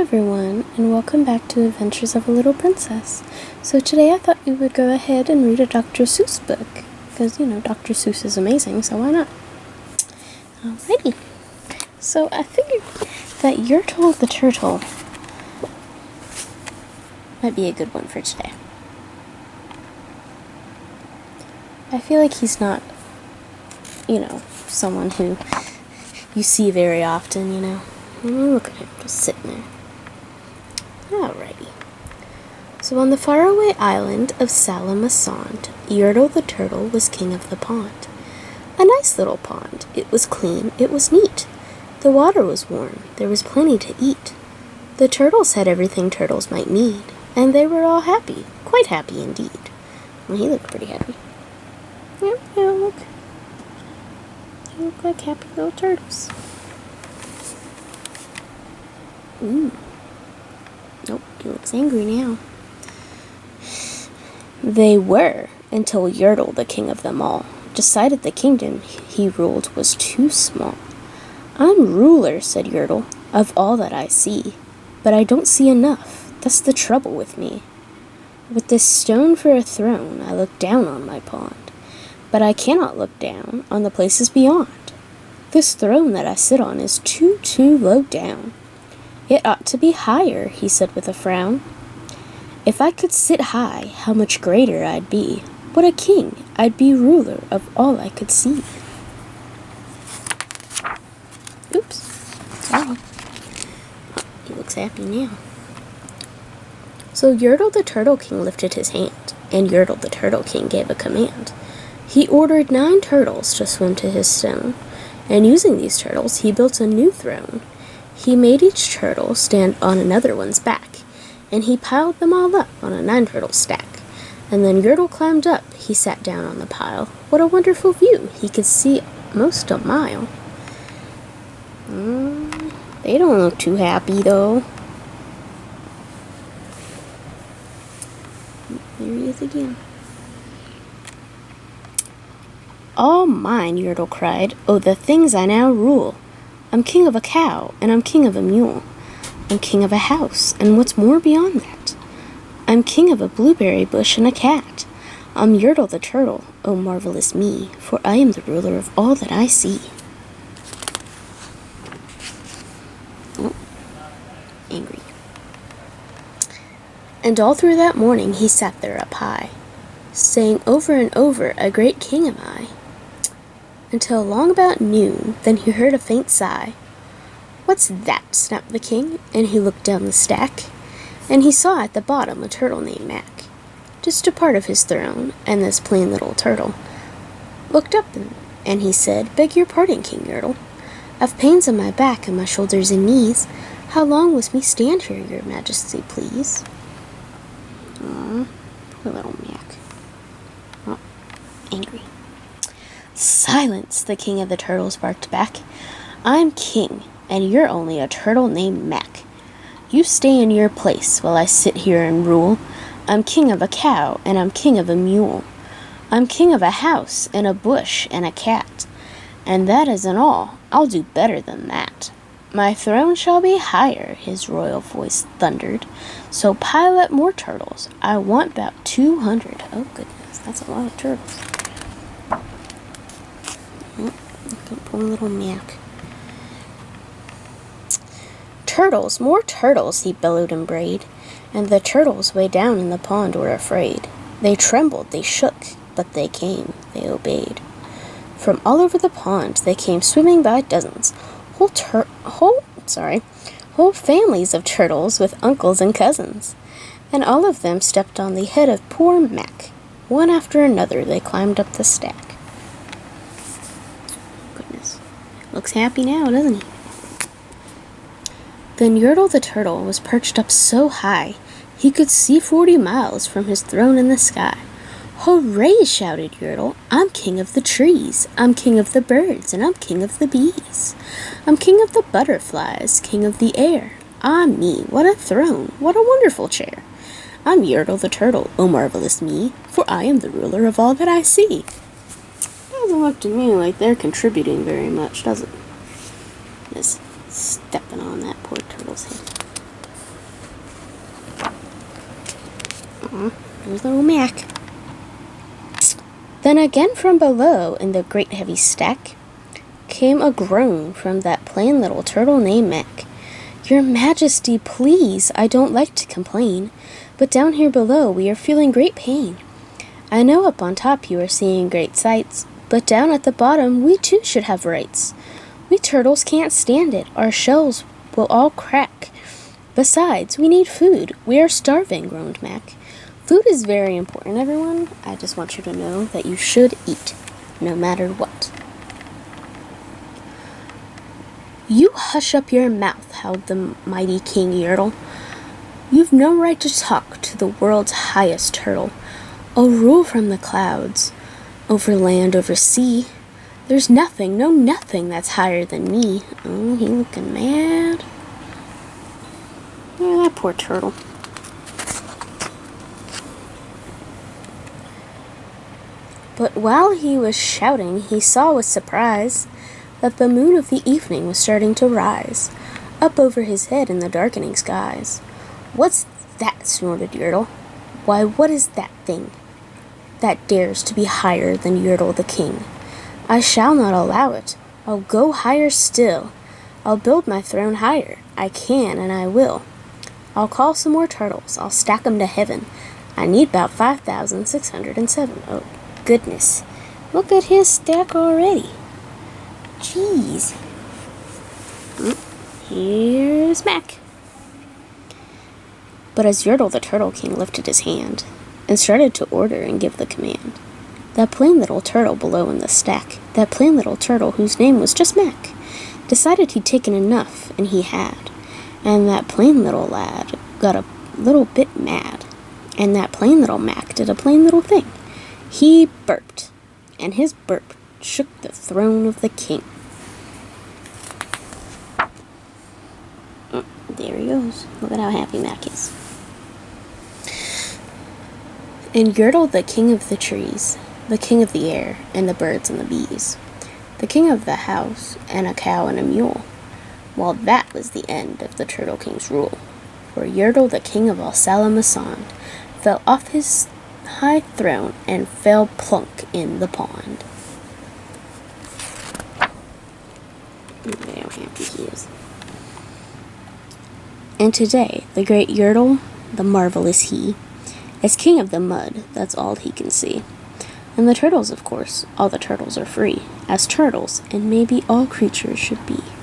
everyone, and welcome back to Adventures of a Little Princess. So today I thought we would go ahead and read a Dr. Suess book, because, Dr. Suess is amazing, so why not? Alrighty. So I figured that Yurtle the Turtle might be a good one for today. I feel like he's not, someone who you see very often, Look at him, just sitting there. Alrighty. So on the faraway island of Salamasond, Yurtle the Turtle was king of the pond. A nice little pond. It was clean, it was neat. The water was warm, there was plenty to eat. The turtles had everything turtles might need, and they were all happy, quite happy indeed. Well, he looked pretty happy. Yeah, look. They look like happy little turtles. Ooh. Nope, he looks angry now. They were, until Yurtle, the king of them all, decided the kingdom he ruled was too small. I'm ruler, said Yurtle, of all that I see, but I don't see enough. That's the trouble with me. With this stone for a throne, I look down on my pond, but I cannot look down on the places beyond. This throne that I sit on is too low down. It ought to be higher, he said with a frown. If I could sit high, how much greater I'd be. What a king, I'd be ruler of all I could see. Oops, sorry. He looks happy now. So Yurtle the Turtle King lifted his hand, and Yurtle the Turtle King gave a command. He ordered 9 turtles to swim to his stone, and using these turtles, he built a new throne. He made each turtle stand on another one's back, and he piled them all up on a 9-turtle stack. And then Yurtle climbed up. He sat down on the pile. What a wonderful view! He could see most a mile. They don't look too happy, though. There he is again. All mine, Yurtle cried. Oh, the things I now rule! I'm king of a cow, and I'm king of a mule. I'm king of a house, and what's more beyond that? I'm king of a blueberry bush and a cat. I'm Yurtle the Turtle, oh marvelous me, for I am the ruler of all that I see. Oh, angry. And all through that morning he sat there up high, saying over and over, a great king am I. Until long about noon, then he heard a faint sigh. What's that? Snapped the king, and he looked down the stack, and he saw at the bottom a turtle named Mac, just a part of his throne, and this plain little turtle looked up, and he said, Beg your pardon, King Yurtle. I've pains on my back and my shoulders and knees. How long must me stand here, your majesty, please? Aw, poor little Mac. Oh, angry. Silence, the king of the turtles barked back. I'm king, and you're only a turtle named Mac. You stay in your place while I sit here and rule. I'm king of a cow, and I'm king of a mule. I'm king of a house, and a bush, and a cat. And that isn't all. I'll do better than that. My throne shall be higher, his royal voice thundered. So pile up more turtles. I want about 200. Oh, goodness, that's a lot of turtles. Poor little Mac. Turtles, more turtles, he bellowed and brayed, and the turtles way down in the pond were afraid. They trembled, they shook, but they came, they obeyed. From all over the pond they came swimming by dozens, whole families of turtles with uncles and cousins, and all of them stepped on the head of poor Mac. One after another they climbed up the stack. Looks happy now, doesn't he? Then Yurtle the Turtle was perched up so high he could see 40 miles from his throne in the sky. Hooray, shouted Yurtle. I'm king of the trees. I'm king of the birds, and I'm king of the bees. I'm king of the butterflies, king of the air. Ah me, what a throne, what a wonderful chair. I'm Yurtle the Turtle, oh marvelous me, for I am the ruler of all that I see. Doesn't look to me like they're contributing very much, does it? Just stepping on that poor turtle's head. There's little Mac. Then again from below, in the great heavy stack, came a groan from that plain little turtle named Mac. Your Majesty, please, I don't like to complain, but down here below we are feeling great pain. I know up on top you are seeing great sights, but down at the bottom we too should have rights. We turtles can't stand it, our shells will all crack. Besides, we need food, we are starving, groaned Mac. Food is very important, everyone. I just want you to know that you should eat, no matter what. You hush up your mouth, howled the mighty King Yurtle. You've no right to talk to the world's highest turtle. I'll rule from the clouds, over land, over sea. There's nothing, no nothing that's higher than me. Oh, he looking mad. Oh, that poor turtle. But while he was shouting, he saw with surprise that the moon of the evening was starting to rise, up over his head in the darkening skies. What's that? Snorted Yurtle. Why, what is that thing that dares to be higher than Yurtle the king? I shall not allow it. I'll go higher still. I'll build my throne higher. I can and I will. I'll call some more turtles. I'll stack 'em to heaven. I need about 5,607. Oh, goodness. Look at his stack already. Jeez. Here's Mac. But as Yurtle the Turtle King lifted his hand and started to order and give the command, that plain little turtle below in the stack, that plain little turtle whose name was just Mac, decided he'd taken enough, and he had. And that plain little lad got a little bit mad, and that plain little Mac did a plain little thing. He burped, and his burp shook the throne of the king. There he goes. Look at how happy Mac is. And Yurtle, the king of the trees, the king of the air, and the birds and the bees, the king of the house, and a cow and a mule. Well, that was the end of the Turtle King's rule, for Yurtle, the king of all Salamasond, fell off his high throne and fell plunk in the pond. Look at how happy he is. And today, the great Yurtle, the marvelous he, is king of the mud, that's all he can see. And the turtles, of course, all the turtles are free, as turtles and maybe all creatures should be.